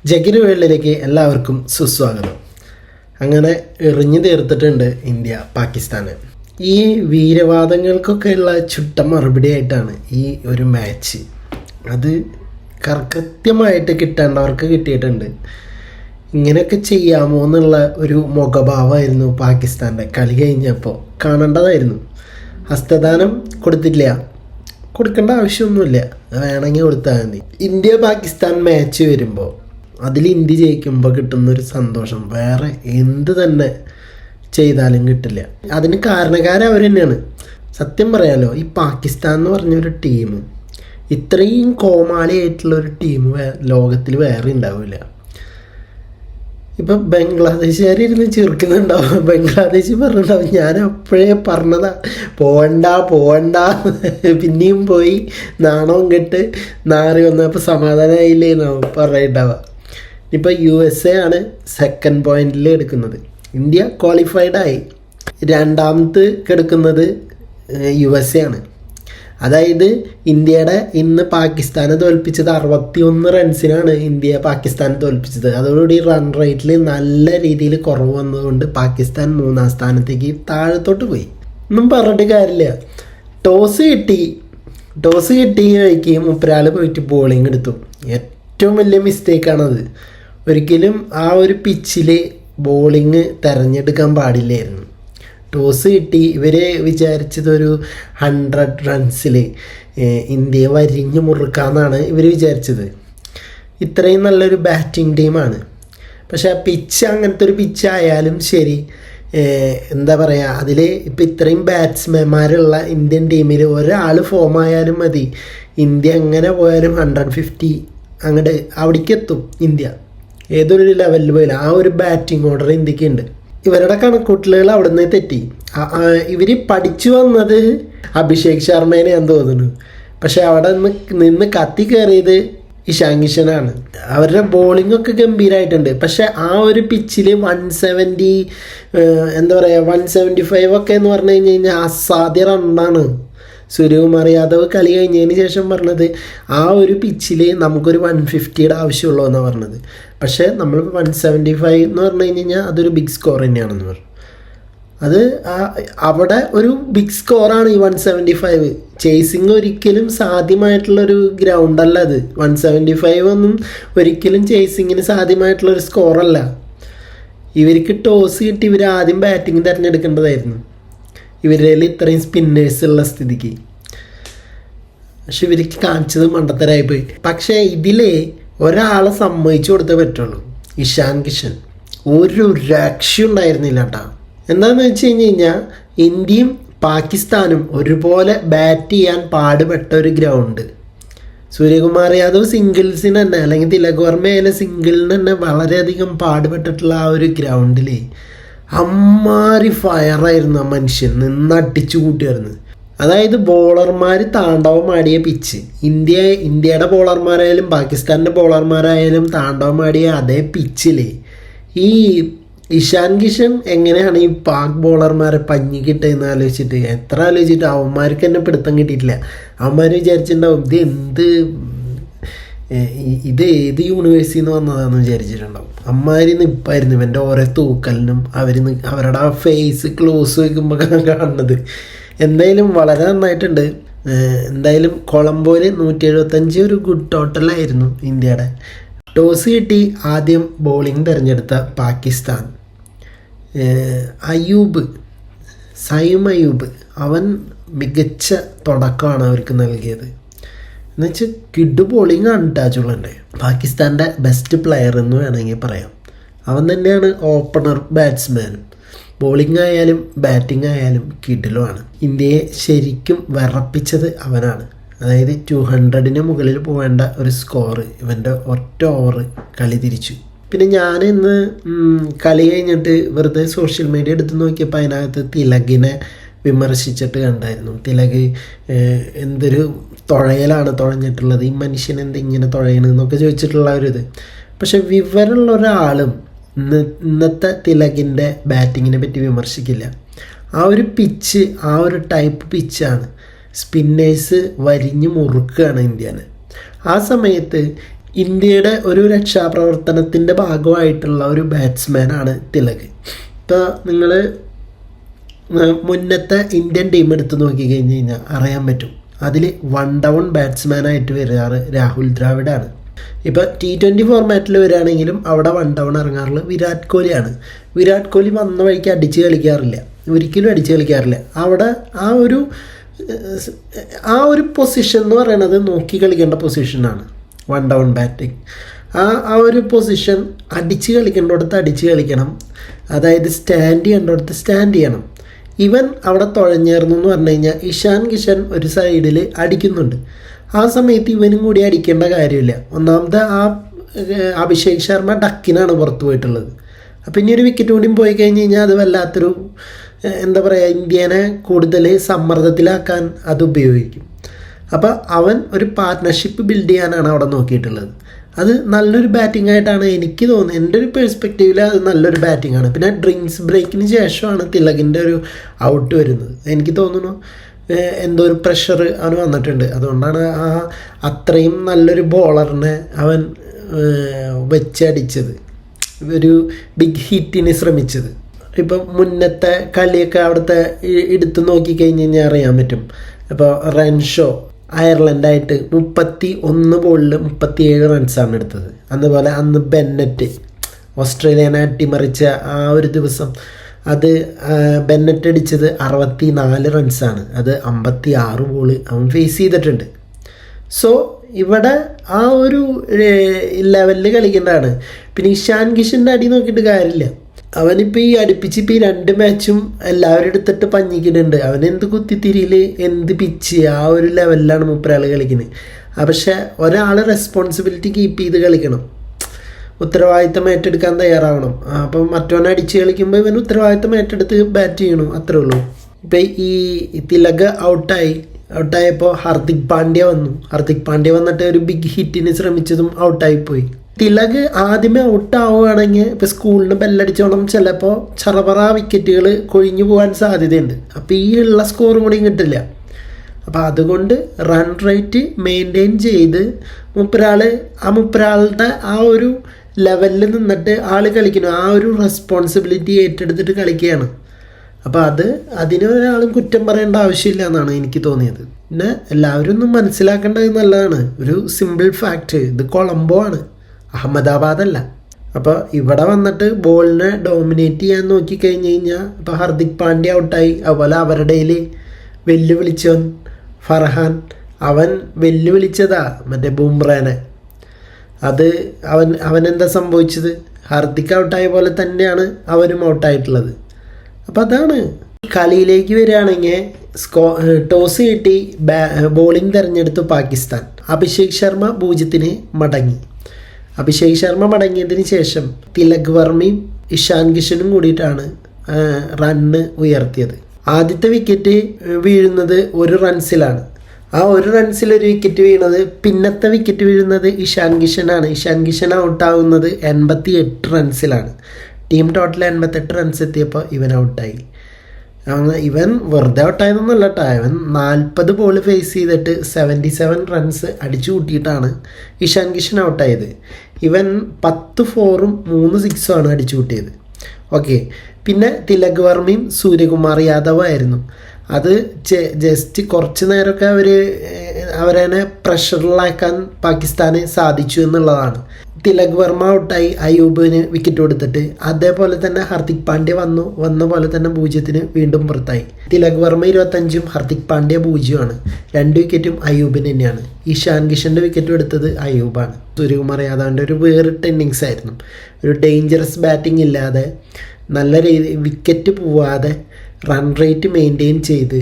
ജഗിന് വേൾഡിലേക്ക് എല്ലാവർക്കും സുസ്വാഗതം. അങ്ങനെ എറിഞ്ഞു തീർത്തിട്ടുണ്ട് ഇന്ത്യ പാകിസ്ഥാന്. ഈ വീരവാദങ്ങൾക്കൊക്കെയുള്ള ചുട്ട മറുപടിയായിട്ടാണ് ഈ ഒരു മാച്ച്. അത് കൃത്യമായിട്ട് കിട്ടേണ്ടവർക്ക് കിട്ടിയിട്ടുണ്ട്. ഇങ്ങനെയൊക്കെ ചെയ്യാമോ എന്നുള്ള ഒരു മുഖഭാവമായിരുന്നു പാകിസ്ഥാൻ്റെ കളി കഴിഞ്ഞപ്പോൾ കാണേണ്ടതായിരുന്നു. ഹസ്തദാനം കൊടുക്കേണ്ട ആവശ്യമൊന്നുമില്ല, വേണമെങ്കിൽ കൊടുത്താൽ മതി. ഇന്ത്യ പാകിസ്ഥാൻ മാച്ച് വരുമ്പോൾ അതിൽ ഇന്ത്യ ജയിക്കുമ്പോൾ കിട്ടുന്നൊരു സന്തോഷം വേറെ എന്ത് തന്നെ ചെയ്താലും കിട്ടില്ല. അതിന് കാരണക്കാരൻ അവർ തന്നെയാണ്. സത്യം പറയാലോ, ഈ പാകിസ്ഥാൻ എന്ന് പറഞ്ഞൊരു ടീം, ഇത്രയും കോമാളിയായിട്ടുള്ളൊരു ടീം ലോകത്തിൽ വേറെ ഉണ്ടാവില്ല. ഇപ്പം ബംഗ്ലാദേശുകാരിരുന്ന് ചെറുക്കുന്നുണ്ടാവും. ബംഗ്ലാദേശ് പറഞ്ഞിട്ടുണ്ടാവും, ഞാൻ അപ്പോഴേ പറഞ്ഞതാ പോവണ്ട പിന്നെയും പോയി നാണവും കെട്ട് നാറി വന്നപ്പോൾ സമാധാനമായില്ലേ എന്നാവും പറയണ്ടാവുക. ഇപ്പോൾ USA ആണ് സെക്കൻഡ് പോയിന്റിൽ എടുക്കുന്നത്. ഇന്ത്യ ക്വാളിഫൈഡായി. രണ്ടാമത് കിടക്കുന്നത് USA ആണ്. അതായത് ഇന്ത്യയുടെ ഇന്ന് പാകിസ്ഥാനെ തോൽപ്പിച്ചത് 61 റൺസിനാണ് ഇന്ത്യ പാകിസ്ഥാനെ തോൽപ്പിച്ചത്. അതോടുകൂടി റൺ റേറ്റിൽ നല്ല രീതിയിൽ കുറവ് വന്നതുകൊണ്ട് പാകിസ്ഥാൻ 3-ാം സ്ഥാനത്തേക്ക് താഴത്തോട്ട് പോയി. ഒന്നും പറഞ്ഞിട്ട് കാര്യമില്ല. ടോസ് കിട്ടി വഴിക്ക് മുപ്പരാൾ പോയിട്ട് ബോളിംഗ് എടുത്തു. ഏറ്റവും വലിയ മിസ്റ്റേക്കാണത്. ഒരിക്കലും ആ ഒരു പിച്ചിൽ ബോളിങ് തിരഞ്ഞെടുക്കാൻ പാടില്ലായിരുന്നു. ടോസ് കിട്ടി, ഇവർ വിചാരിച്ചതൊരു 100 റൺസിൽ ഇന്ത്യയെ വരിഞ്ഞ് മുറുക്കാമെന്നാണ് ഇവർ വിചാരിച്ചത്. ഇത്രയും നല്ലൊരു ബാറ്റിംഗ് ടീമാണ്. പക്ഷേ ആ പിച്ച് അങ്ങനത്തെ ഒരു പിച്ചായാലും ശരി, എന്താ പറയുക, അതിൽ ഇപ്പം ഇത്രയും ബാറ്റ്സ്മാൻമാരുള്ള ഇന്ത്യൻ ടീമിൽ ഒരാൾ ഫോം ആയാലും മതി, ഇന്ത്യ എങ്ങനെ പോയാലും 150 അങ്ങോട്ട് അവിടേക്ക് എത്തും. ഇന്ത്യ ഏതൊരു ലെവലിൽ പോയാലും ആ ഒരു ബാറ്റിംഗ് ഓർഡർ ഇന്ത്യക്കുണ്ട്. ഇവരുടെ കണക്കൂട്ടലുകൾ അവിടെ നിന്ന് തെറ്റി. ഇവർ പഠിച്ചു വന്നത് അഭിഷേക് ശർമ്മേനെയാന്ന് തോന്നുന്നു. പക്ഷെ അവിടെ നിന്ന് കത്തി കയറിയത് ഇഷാൻ കിഷനാണ്. അവരുടെ ബോളിംഗ് ഒക്കെ ഗംഭീരമായിട്ടുണ്ട്. പക്ഷെ ആ ഒരു പിച്ചിൽ 170 175 ഒക്കെ എന്ന് പറഞ്ഞു കഴിഞ്ഞാൽ അസാധ്യ റണ്ണാണ്. സൂര്യകുമാർ യാദവ് കളി കഴിഞ്ഞതിന് ശേഷം പറഞ്ഞത് ആ ഒരു പിച്ചിൽ നമുക്കൊരു 150യുടെ ആവശ്യമുള്ളൂ എന്നാണ് പറഞ്ഞത്. പക്ഷേ നമ്മൾ 175 എന്ന് പറഞ്ഞു കഴിഞ്ഞാൽ അതൊരു ബിഗ് സ്കോർ തന്നെയാണെന്ന് പറഞ്ഞു. അത് അവിടെ ഒരു ബിഗ് സ്കോറാണ് ഈ 175. ചേസിങ് ഒരിക്കലും സാധ്യമായിട്ടുള്ളൊരു ഗ്രൗണ്ടല്ല അത്. 175 ഒന്നും ഒരിക്കലും ചേസിങ്ങിന് സാധ്യമായിട്ടുള്ളൊരു സ്കോറല്ല. ഇവർക്ക് ടോസ് കിട്ടി ഇവർ ആദ്യം ബാറ്റിംഗ് തിരഞ്ഞെടുക്കേണ്ടതായിരുന്നു, ഇവരിൽ ഇത്രയും സ്പിന്നേഴ്സ് ഉള്ള സ്ഥിതിക്ക്. പക്ഷെ ഇവർക്ക് കാണിച്ചത് മണ്ടത്തരായിപ്പോയി. പക്ഷേ ഇതിൽ ഒരാളെ സമ്മതിച്ചു കൊടുത്തേ പറ്റുള്ളൂ, ഇഷാൻ കിഷൻ. ഒരു രക്ഷ ഉണ്ടായിരുന്നില്ല കേട്ടോ. എന്താണെന്ന് വെച്ച് കഴിഞ്ഞാൽ ഇന്ത്യയും പാകിസ്ഥാനും ഒരുപോലെ ബാറ്റ് ചെയ്യാൻ പാടുപെട്ട ഒരു ഗ്രൗണ്ട്. സൂര്യകുമാർ യാദവ് സിംഗിൾസിന് തന്നെ, അല്ലെങ്കിൽ തിലക് വർമ്മയിലെ സിംഗിളിന് തന്നെ വളരെയധികം പാടുപെട്ടിട്ടുള്ള ആ ഒരു ഗ്രൗണ്ടിൽ അമ്മാരി ഫയറായിരുന്നു ആ മനുഷ്യൻ, നിന്നടിച്ചു കൂട്ടിയായിരുന്നു. അതായത് ബോളർമാർ താണ്ഡവം ആടിയ പിച്ച്, ഇന്ത്യയുടെ ബോളർമാരായാലും പാകിസ്ഥാൻ്റെ ബോളർമാരായാലും താണ്ഡവം ആടിയ അതേ പിച്ചിൽ ഈ ഇഷാൻ കിഷൻ എങ്ങനെയാണ് ഈ പാക് ബോളർമാരെ പഞ്ഞി കിട്ടുകയെന്ന് ആലോചിച്ചിട്ട് എത്ര ആലോചിച്ചിട്ട് അവന്മാർക്ക് തന്നെ പിടുത്തം കിട്ടിയിട്ടില്ല. അവന്മാർ വിചാരിച്ചിട്ടുണ്ടാവും ഇത് ഏത് യൂണിവേഴ്സിറ്റിയിൽ നിന്ന് വന്നതാണെന്ന് വിചാരിച്ചിട്ടുണ്ടാവും. അമ്മാരി നിപ്പായിരുന്നു ഇവൻ്റെ ഓരോ തൂക്കലിനും. അവരുടെ ആ ഫേസ് ക്ലോസ് വയ്ക്കുമ്പോൾ കാണുന്നത്. എന്തായാലും വളരെ നന്നായിട്ടുണ്ട്. എന്തായാലും കൊളംബോയിൽ 175 ഒരു ഗുഡ് ടോട്ടലായിരുന്നു ഇന്ത്യയുടെ. ടോസ് കിട്ടി ആദ്യം ബോളിംഗ് തിരഞ്ഞെടുത്ത പാകിസ്ഥാൻ. സൈം അയൂബ് അവൻ മികച്ച തുടക്കമാണ് അവർക്ക് നൽകിയത്. എന്നുവെച്ചാൽ കിഡ് ബോളിംഗ് ആണ് ടാച്ചുള്ളൻ്റെ. പാകിസ്ഥാൻ്റെ ബെസ്റ്റ് പ്ലെയർ എന്ന് വേണമെങ്കിൽ പറയാം. അവൻ തന്നെയാണ് ഓപ്പണർ ബാറ്റ്സ്മാനും. ബോളിംഗ് ആയാലും ബാറ്റിംഗ് ആയാലും കിഡിലുമാണ്. ഇന്ത്യയെ ശരിക്കും വിറപ്പിച്ചത് അവനാണ്. അതായത് 200ന് മുകളിൽ പോവേണ്ട ഒരു സ്കോർ ഇവൻ്റെ ഒറ്റ ഓവർ കളി തിരിച്ചു. പിന്നെ ഞാൻ ഇന്ന് കളി കഴിഞ്ഞിട്ട് വെറുതെ സോഷ്യൽ മീഡിയ എടുത്ത് നോക്കിയപ്പോൾ അതിനകത്ത് തിലകിനെ വിമർശിച്ചിട്ട് കണ്ടായിരുന്നു. തിലക് എന്തൊരു തുഴഞ്ഞിട്ടുള്ളത്, ഈ മനുഷ്യൻ എന്തിങ്ങനെ തുഴയണമെന്നൊക്കെ ചോദിച്ചിട്ടുള്ള ഒരു ഇത്. പക്ഷെ വിവരമുള്ള ഒരാളും ഇന്നത്തെ തിലകിൻ്റെ ബാറ്റിങ്ങിനെ പറ്റി വിമർശിക്കില്ല. ആ ഒരു പിച്ച്, ആ ഒരു ടൈപ്പ് പിച്ചാണ്. സ്പിന്നേഴ്സ് വരിഞ്ഞ് മുറുക്കുകയാണ് ഇന്ത്യനെ. ആ സമയത്ത് ഇന്ത്യയുടെ ഒരു രക്ഷാപ്രവർത്തനത്തിൻ്റെ ഭാഗമായിട്ടുള്ള ഒരു ബാറ്റ്സ്മാനാണ് തിലക്. ഇപ്പോൾ നിങ്ങൾ മുന്നത്തെ ഇന്ത്യൻ ടീം എടുത്ത് നോക്കിക്കഴിഞ്ഞ് കഴിഞ്ഞാൽ അറിയാൻ പറ്റും, അതിൽ 1 ഡൗൺ ബാറ്റ്സ്മാനായിട്ട് വരാറ് രാഹുൽ ദ്രാവിഡാണ്. ഇപ്പോൾ T20 ഫോർമാറ്റിൽ വരികയാണെങ്കിലും അവിടെ 1 ഡൗൺ ഇറങ്ങാറുള്ളത് വിരാട് കോഹ്ലിയാണ്. വിരാട് കോഹ്ലി വന്ന വഴിക്ക് അടിച്ച് കളിക്കാറില്ല, ഒരിക്കലും അടിച്ച് കളിക്കാറില്ല. അവിടെ ആ ഒരു പൊസിഷൻ എന്ന് പറയുന്നത് നോക്കി കളിക്കേണ്ട പൊസിഷനാണ് 1 ഡൗൺ ബാറ്റിംഗ്. ആ ഒരു പൊസിഷൻ അടിച്ച് കളിക്കേണ്ടടുത്ത് അടിച്ച് കളിക്കണം, അതായത് സ്റ്റാൻഡ് ചെയ്യേണ്ടടുത്ത് സ്റ്റാൻഡ് ചെയ്യണം. ഇവൻ അവിടെ തുഴഞ്ഞേർന്നു എന്ന് പറഞ്ഞു കഴിഞ്ഞാൽ ഇഷാൻ കിഷൻ ഒരു സൈഡിൽ അടിക്കുന്നുണ്ട്, ആ സമയത്ത് ഇവനും കൂടി അടിക്കേണ്ട കാര്യമില്ല. ഒന്നാമത് അഭിഷേക് ശർമ്മ ഡക്കിനാണ് പുറത്ത് പോയിട്ടുള്ളത്. അപ്പം ഇനി ഒരു വിക്കറ്റ് കൂടിയും പോയി കഴിഞ്ഞ് കഴിഞ്ഞാൽ അത് വല്ലാത്തൊരു എന്താ പറയുക, ഇന്ത്യനെ കൂടുതൽ സമ്മർദ്ദത്തിലാക്കാൻ അത് ഉപയോഗിക്കും. അപ്പോൾ അവൻ ഒരു പാർട്ട്ണർഷിപ്പ് ബിൽഡ് ചെയ്യാനാണ് അവിടെ നോക്കിയിട്ടുള്ളത്. അത് നല്ലൊരു ബാറ്റിംഗ് ആയിട്ടാണ് എനിക്ക് തോന്നുന്നത്. എൻ്റെ ഒരു പെർസ്പെക്റ്റീവിൽ അത് നല്ലൊരു ബാറ്റിംഗ് ആണ്. പിന്നെ ഡ്രിങ്ക്സ് ബ്രേക്കിന് ശേഷമാണ് തിലകിൻ്റെ ഒരു ഔട്ട് വരുന്നത്. എനിക്ക് തോന്നുന്നു എന്തോ ഒരു പ്രഷർ അവന് വന്നിട്ടുണ്ട്, അതുകൊണ്ടാണ് അത്രയും നല്ലൊരു ബോളറിനെ അവൻ വെച്ചടിച്ചത്, ഒരു ബിഗ് ഹിറ്റിന് ശ്രമിച്ചത്. ഇപ്പം മുന്നത്തെ കളിയൊക്കെ അവിടുത്തെ എടുത്ത് നോക്കിക്കഴിഞ്ഞ് കഴിഞ്ഞാൽ അറിയാൻ പറ്റും. ഇപ്പോൾ റൺഷോ അയർലൻഡായിട്ട് 31 ബോളിൽ 37 റൺസാണ് എടുത്തത്. അതുപോലെ അന്ന് ബെന്നറ്റ് ഓസ്ട്രേലിയനെ അട്ടിമറിച്ച ആ ഒരു ദിവസം അത് ബെന്നറ്റ് അടിച്ചത് 64 റൺസാണ്. അത് 56 ബോൾ അവൻ ഫേസ് ചെയ്തിട്ടുണ്ട്. സോ ഇവിടെ ആ ഒരു ലെവലിൽ കളിക്കേണ്ടതാണ്. പിന്നെ ഇഷാൻ കിഷൻ്റെ അടി നോക്കിയിട്ട് കാര്യമില്ല. അവനിപ്പോൾ ഈ അടുപ്പിച്ച് ഇപ്പോൾ ഈ 2 മാച്ചും എല്ലാവരും എടുത്തിട്ട് പഞ്ഞിക്കുന്നുണ്ട്. അവനെന്ത് കുത്തിത്തിരിയിൽ എന്ത് പിച്ച് ആ ഒരു ലെവലിലാണ് മൂപ്പരാൾ കളിക്കുന്നത്. പക്ഷേ ഒരാൾ റെസ്പോൺസിബിലിറ്റി കീപ്പ് ചെയ്ത് കളിക്കണം, ഉത്തരവാദിത്തം ഏറ്റെടുക്കാൻ തയ്യാറാവണം. അപ്പം മറ്റവനെ അടിച്ച് കളിക്കുമ്പോൾ ഇവൻ ഉത്തരവാദിത്തം ഏറ്റെടുത്ത് ബാറ്റ് ചെയ്യണം, അത്രേ ഉള്ളൂ. ഇപ്പം ഈ തിലക് ഔട്ടായപ്പോൾ ഹാർദിക് പാണ്ഡ്യ വന്നു. ഹാർദിക് പാണ്ഡ്യ വന്നിട്ട് ഒരു ബിഗ് ഹിറ്റിന് ശ്രമിച്ചതും ഔട്ടായിപ്പോയി. തിലക് ആദ്യമേ ഔട്ടാവുകയാണെങ്കിൽ ഇപ്പോൾ സ്കൂളിന് ബെല്ലടിച്ചോണം ചിലപ്പോൾ ചറപറ വിക്കറ്റുകൾ കൊഴിഞ്ഞു പോകാൻ സാധ്യതയുണ്ട്. അപ്പോൾ ഈ ഉള്ള സ്കോറും കൂടിയും കിട്ടില്ല. അപ്പോൾ അതുകൊണ്ട് റൺ റേറ്റ് മെയിൻറ്റെയിൻ ചെയ്ത് മുപ്പരാളുടെ ആ ഒരു ലെവലിൽ നിന്നിട്ട് ആൾ കളിക്കുന്നു, ആ ഒരു റെസ്പോൺസിബിലിറ്റി ഏറ്റെടുത്തിട്ട് കളിക്കുകയാണ്. അപ്പോൾ അതിന് ഒരാളും കുറ്റം പറയേണ്ട ആവശ്യമില്ല എന്നാണ് എനിക്ക് തോന്നിയത്. പിന്നെ എല്ലാവരും ഒന്നും മനസ്സിലാക്കേണ്ടത് നല്ലതാണ്. ഒരു സിമ്പിൾ ഫാക്റ്റ്, ഇത് കൊളംബോ ആണ്, അഹമ്മദാബാദല്ല. അപ്പോൾ ഇവിടെ വന്നിട്ട് ബോളിനെ ഡോമിനേറ്റ് ചെയ്യാൻ നോക്കിക്കഴിഞ്ഞ് കഴിഞ്ഞാൽ ഇപ്പോൾ ഹാർദിക് പാണ്ഡ്യ ഔട്ടായി. അതുപോലെ അവരുടെ വെല്ലുവിളിച്ചവൻ ഫർഹാൻ, അവൻ വെല്ലുവിളിച്ചതാ മറ്റേ ബുംറേനെ. അവനെന്താ സംഭവിച്ചത്? ഹാർദിക് ഔട്ടായ പോലെ തന്നെയാണ് അവരും ഔട്ടായിട്ടുള്ളത്. അപ്പോൾ അതാണ്. കളിയിലേക്ക് വരികയാണെങ്കിൽ ടോസ് കിട്ടി ബോളിംഗ് തിരഞ്ഞെടുത്തു പാകിസ്ഥാൻ. അഭിഷേക് ശർമ്മ 0-ന് മടങ്ങി. അഭിഷേക് ശർമ്മ മടങ്ങിയതിന് ശേഷം തിലക് വർമ്മയും ഇഷാൻ കിഷനും കൂടിയിട്ടാണ് റണ്ണ് ഉയർത്തിയത്. ആദ്യത്തെ വിക്കറ്റ് വീഴുന്നത് 1 റൺസിലാണ്. ആ 1 റൺസിൽ ഒരു വിക്കറ്റ് വീണത്, പിന്നത്തെ വിക്കറ്റ് വീഴുന്നത് ഇഷാൻ കിഷനാണ്. ഇഷാൻ കിഷൻ ഔട്ടാവുന്നത് 88 റൺസിലാണ്. ടീം ടോട്ടൽ 88 റൺസ് എത്തിയപ്പോൾ ഇവൻ ഔട്ടായി. ഇവൻ വെറുതെ ഔട്ടായതൊന്നുമല്ല കേട്ടോ. ഇവൻ 40 ബോൾ ഫേസ് ചെയ്തിട്ട് 77 റൺസ് അടിച്ചു കൂട്ടിയിട്ടാണ് ഇഷാൻ കിഷൻ ഔട്ടായത്. ഇവൻ 10 4ഉം 3 6ഉമാണ് അടിച്ചു കൂട്ടിയത്. ഓക്കെ, പിന്നെ തിലക് വർമ്മയും സൂര്യകുമാർ യാദവ് ആയിരുന്നു. അത് ജസ്റ്റ് കുറച്ച് നേരമൊക്കെ അവരെ പ്രഷറിലാക്കാൻ പാകിസ്ഥാന് സാധിച്ചു എന്നുള്ളതാണ്. തിലക് വർമ്മ ഔട്ടായി, അയൂബിന് വിക്കറ്റ് കൊടുത്തിട്ട്. അതേപോലെ തന്നെ ഹാർദിക് പാണ്ഡ്യ വന്ന പോലെ തന്നെ 0-ന് വീണ്ടും പുറത്തായി. തിലക് വർമ്മ 25ഉം ഹാർദിക് പാണ്ഡ്യ 0-മാണ്. 2 വിക്കറ്റും അയൂബിന് തന്നെയാണ്. ഇഷാൻ കിഷൻ്റെ വിക്കറ്റും എടുത്തത് അയൂബാണ്. സൂര്യകുമാർ യാദവിൻ്റെ ഒരു വേറിട്ട ഇന്നിങ്സ് ആയിരുന്നു. ഒരു ഡേഞ്ചറസ് ബാറ്റിംഗ് ഇല്ലാതെ നല്ല വിക്കറ്റ് പോവാതെ റൺ റേറ്റ് മെയിൻറ്റെയിൻ ചെയ്ത്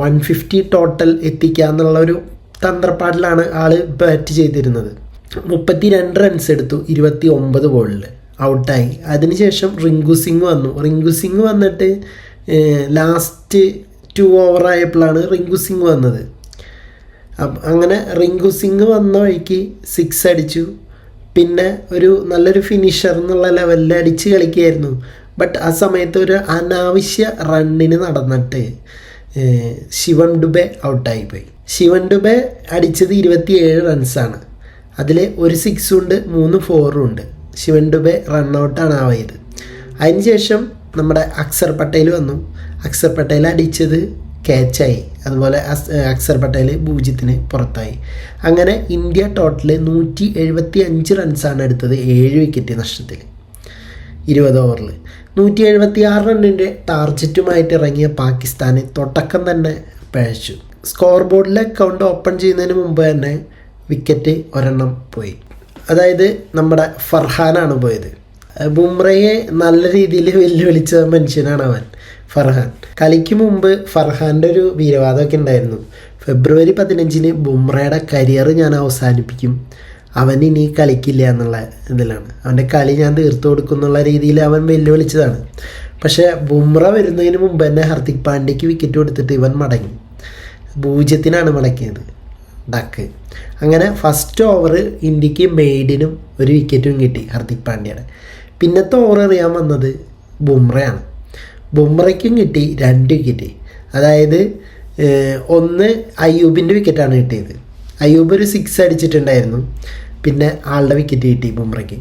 150 ടോട്ടൽ എത്തിക്കുക എന്നുള്ളൊരു തന്ത്രപ്പാടിലാണ് ആൾ ബാറ്റ് ചെയ്തിരുന്നത്. 32 റൺസ് എടുത്തു 29 ബോളിൽ, ഔട്ടായി. അതിനുശേഷം റിങ്കു സിംഗ് വന്നു. റിങ്കു സിംഗ് വന്നിട്ട് ലാസ്റ്റ് 2 ഓവർ ആയപ്പോഴാണ് റിങ്കു സിംഗ് വന്നത്. അങ്ങനെ റിങ്കു സിംഗ് വന്ന വഴിക്ക് 6 അടിച്ചു. പിന്നെ ഒരു നല്ലൊരു ഫിനിഷർ എന്നുള്ള ലെവലിൽ അടിച്ച് കളിക്കുകയായിരുന്നു. ബട്ട് ആ സമയത്ത് ഒരു അനാവശ്യ റണ്ണിന് നടന്നിട്ട് ശിവൻ ഡുബെ ഔട്ടായിപ്പോയി. ശിവൻ ഡുബെ അടിച്ചത് 27 റൺസാണ്. അതിൽ ഒരു 6 ഉണ്ട്, 3 4 ഉണ്ട്. ശിവൻ ദുബെ റണ്ണൗട്ടാണ് ആയത്. അതിനുശേഷം നമ്മുടെ അക്സർ പട്ടേൽ വന്നു. അക്സർ പട്ടേൽ അടിച്ചത് ക്യാച്ചായി. അതുപോലെ അക്സർ പട്ടേൽ 0-ന് പുറത്തായി. അങ്ങനെ ഇന്ത്യ ടോട്ടൽ 175 റൺസാണ് എടുത്തത് 7 വിക്കറ്റ് നഷ്ടത്തിൽ 20 ഓവറിൽ. 176 റണ്ണിൻ്റെ ടാർജറ്റുമായിട്ട് ഇറങ്ങിയ പാകിസ്ഥാന് തുടക്കം തന്നെ പിഴച്ചു. സ്കോർ ബോർഡിലെ അക്കൗണ്ട് ഓപ്പൺ ചെയ്യുന്നതിന് മുമ്പ് തന്നെ വിക്കറ്റ് ഒരെണ്ണം പോയി. അതായത് നമ്മുടെ ഫർഹാനാണ് പോയത്. ബുംറയെ നല്ല രീതിയിൽ വെല്ലുവിളിച്ച മനുഷ്യനാണ് അവൻ, ഫർഹാൻ. കളിക്ക് മുമ്പ് ഫർഹാൻ്റെ ഒരു വീരവാദമൊക്കെ ഉണ്ടായിരുന്നു. ഫെബ്രുവരി 15-ന് ബുംറയുടെ കരിയർ ഞാൻ അവസാനിപ്പിക്കും, അവൻ ഇനി കളിക്കില്ല എന്നുള്ള ഇതിലാണ്. അവൻ്റെ കളി ഞാൻ തീർത്തു കൊടുക്കും എന്നുള്ള രീതിയിൽ അവൻ വെല്ലുവിളിച്ചതാണ്. പക്ഷേ ബുംറ വരുന്നതിന് മുമ്പ് തന്നെ ഹർദിക് പാണ്ഡ്യയ്ക്ക് വിക്കറ്റ് കൊടുത്തിട്ട് ഇവൻ മടങ്ങി. 0-ന് മടക്കിയത് ഡക്ക്. അങ്ങനെ ഫസ്റ്റ് ഓവർ ഇന്ത്യക്ക് മെയ്ഡിനും ഒരു വിക്കറ്റും കിട്ടി ഹർദിക് പാണ്ഡ്യയുടെ. പിന്നത്തെ ഓവർ എറിയാൻ വന്നത് ബുംറയാണ്. ബുംറയ്ക്കും കിട്ടി 2 വിക്കറ്റ്. അതായത് ഒന്ന് അയ്യൂബിൻ്റെ വിക്കറ്റാണ് കിട്ടിയത്. അയ്യൂബ് ഒരു 6 അടിച്ചിട്ടുണ്ടായിരുന്നു. പിന്നെ ആളുടെ വിക്കറ്റ് കിട്ടി ബുംറയ്ക്ക്.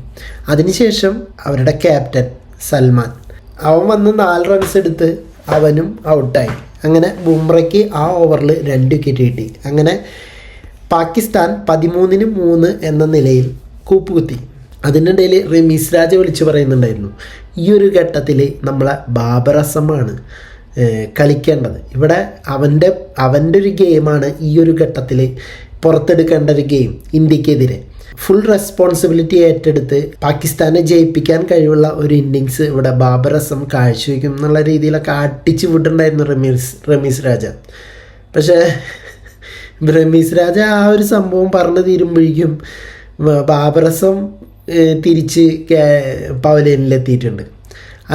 അതിനുശേഷം അവരുടെ ക്യാപ്റ്റൻ സൽമാൻ അവൻ വന്ന് 4 റൺസ് എടുത്ത് അവനും ഔട്ടായി. അങ്ങനെ ബുംറയ്ക്ക് ആ ഓവറിൽ 2 വിക്കറ്റ് കിട്ടി. അങ്ങനെ പാകിസ്ഥാൻ 13-ന് 3 എന്ന നിലയിൽ കൂപ്പുകുത്തി. അതിനിടയിൽ റമീസ് രാജ വിളിച്ചു പറയുന്നുണ്ടായിരുന്നു, ഈ ഒരു ഘട്ടത്തിൽ നമ്മളെ ബാബർ അസമാണ് കളിക്കേണ്ടത്. ഇവിടെ അവൻ്റെ ഒരു ഗെയിമാണ് ഈ ഒരു ഘട്ടത്തിൽ പുറത്തെടുക്കേണ്ട ഒരു ഗെയിം ഇന്ത്യക്കെതിരെ. ഫുൾ റെസ്പോൺസിബിലിറ്റി ഏറ്റെടുത്ത് പാകിസ്ഥാനെ ജയിപ്പിക്കാൻ കഴിവുള്ള ഒരു ഇന്നിങ്സ് ഇവിടെ ബാബർ അസം കാഴ്ചവെക്കും എന്നുള്ള രീതിയിലൊക്കെ അടിച്ചു വിട്ടുണ്ടായിരുന്നു റമീസ് രാജ. പക്ഷേ റമീസ് രാജ ആ ഒരു സംഭവം പറഞ്ഞു തീരുമ്പോഴേക്കും ബാബർ അസം തിരിച്ച് പവലിയനിലെത്തിയിട്ടുണ്ട്.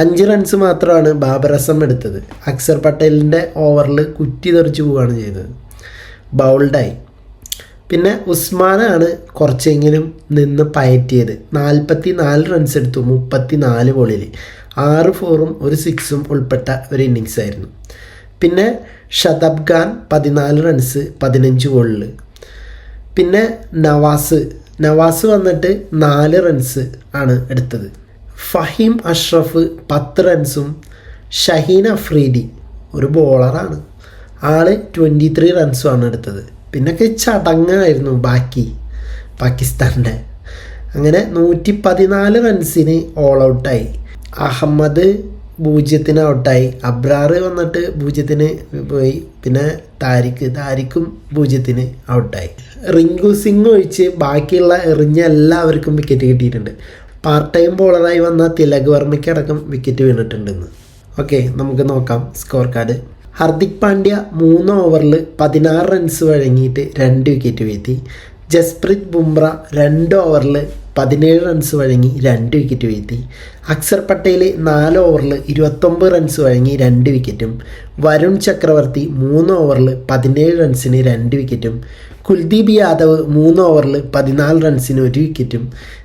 5 റൺസ് മാത്രമാണ് ബാബർ അസം എടുത്തത്. അക്സർ പട്ടേലിൻ്റെ ഓവറിൽ കുറ്റി തെറിച്ച് പോവുകയാണ് ചെയ്തത്, ബൗൾഡായി. പിന്നെ ഉസ്മാനാണ് കുറച്ചെങ്കിലും നിന്ന് പയറ്റിയത്. 44 റൺസ് എടുത്തു 34 ബോളിൽ. 6 4-ഉം 1 6-ഉം ഉൾപ്പെട്ട ഒരു ഇന്നിങ്സ് ആയിരുന്നു. പിന്നെ ഷതബ് ഖാൻ 14 റൺസ് 15 ബോളിൽ. പിന്നെ നവാസ് വന്നിട്ട് 4 റൺസ് ആണ് എടുത്തത്. ഫഹീം അഷ്റഫ് 10 റൺസും ഷഹീൻ അഫ്രീദി ഒരു ബോളറാണ്, ആള് 23 റൺസുമാണ് എടുത്തത്. പിന്നൊക്കെ ചടങ്ങായിരുന്നു ബാക്കി പാകിസ്ഥാൻ്റെ. അങ്ങനെ 114 റൺസിന് ഓൾ ഔട്ടായി. അഹമ്മദ് 0-ന് ഔട്ടായി. അബ്രാർ വന്നിട്ട് 0-ന് പോയി. പിന്നെ താരിഖും 0-ന് ഔട്ടായി. റിങ്കു സിംഗ് ഒഴിച്ച് ബാക്കിയുള്ള എറിഞ്ഞ എല്ലാവർക്കും വിക്കറ്റ് കിട്ടിയിട്ടുണ്ട്. പാർട്ട് ടൈം ബോളറായി വന്ന തിലക് വർമ്മയ്ക്കടക്കം വിക്കറ്റ് വീണിട്ടുണ്ടെന്ന്. ഓക്കെ, നമുക്ക് നോക്കാം സ്കോർ കാർഡ്. ഹർദിക് പാണ്ഡ്യ 3 ഓവറിൽ 16 റൺസ് വഴങ്ങിയിട്ട് 2 വിക്കറ്റ് വീഴ്ത്തി. ജസ്പ്രീത് ബുംറ 2 ഓവറിൽ 17 റൺസ് വഴങ്ങി 2 വിക്കറ്റ് വീഴ്ത്തി. അക്സർ പട്ടേൽ 4 ഓവറിൽ 29 റൺസ് വഴങ്ങി 2 വിക്കറ്റും. വരുൺ ചക്രവർത്തി 3 ഓവറിൽ 17 റൺസിന് 2 വിക്കറ്റും. കുൽദീപ് യാദവ് 3 ഓവറിൽ 14 റൺസിന് 1 വിക്കറ്റും.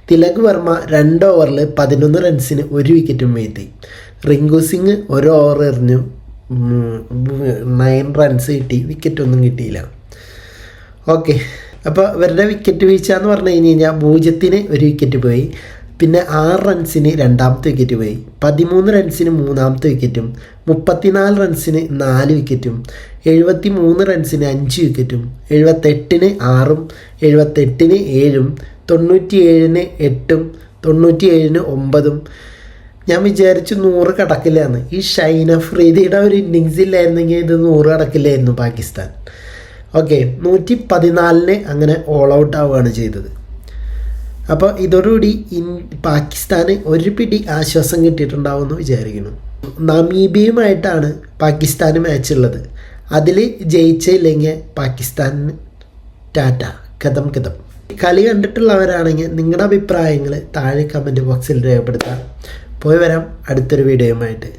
തിലക് വർമ്മ 2 ഓവറിൽ 11 റൺസിന് 1 വിക്കറ്റും വീഴ്ത്തി. റിങ്കു സിംഗ് 1 ഓവർ എറിഞ്ഞു 9 റൺസ് കിട്ടി, വിക്കറ്റൊന്നും കിട്ടിയില്ല. ഓക്കെ, അപ്പോൾ ഇവരുടെ വിക്കറ്റ് വീഴ്ച എന്ന് പറഞ്ഞു കഴിഞ്ഞാൽ 0-ന് 1 വിക്കറ്റ് പോയി. പിന്നെ 6 റൺസിന് 2ാമത്തെ വിക്കറ്റ് പോയി. 13 റൺസിന് 3ാമത്തെ വിക്കറ്റും. 34 റൺസിന് 4 വിക്കറ്റും. 73 റൺസിന് 5 വിക്കറ്റും. 78-ന് 6-ഉം 78-ന് 7-ഉം 97-ന് 8-ഉം 97-ന് 9-ഉം. ഞാൻ വിചാരിച്ചു 100 കടക്കില്ലാന്ന്. ഈ ഷൈൻ അഫ്രീദിയുടെ ഒരു ഇന്നിങ്സ് ഇല്ലായിരുന്നെങ്കിൽ ഇത് 100 കടക്കില്ലായിരുന്നു പാകിസ്ഥാൻ. ഓക്കെ, 114-ന് അങ്ങനെ ഓൾ ഔട്ട് ആവുകയാണ് ചെയ്തത്. അപ്പോൾ ഇതോടുകൂടി പാകിസ്ഥാന് ഒരു പിടി ആശ്വാസം കിട്ടിയിട്ടുണ്ടാവുമെന്ന് വിചാരിക്കുന്നു. നമീബിയുമായിട്ടാണ് പാകിസ്ഥാന് മാച്ച് ഉള്ളത്. അതിൽ ജയിച്ചില്ലെങ്കിൽ പാകിസ്ഥാനിന് ടാറ്റ, കഥം. കളി കണ്ടിട്ടുള്ളവരാണെങ്കിൽ നിങ്ങളുടെ അഭിപ്രായങ്ങൾ താഴെ കമൻറ്റ് ബോക്സിൽ രേഖപ്പെടുത്താം. പോയി വരാം അടുത്തൊരു വീഡിയോയുമായിട്ട്.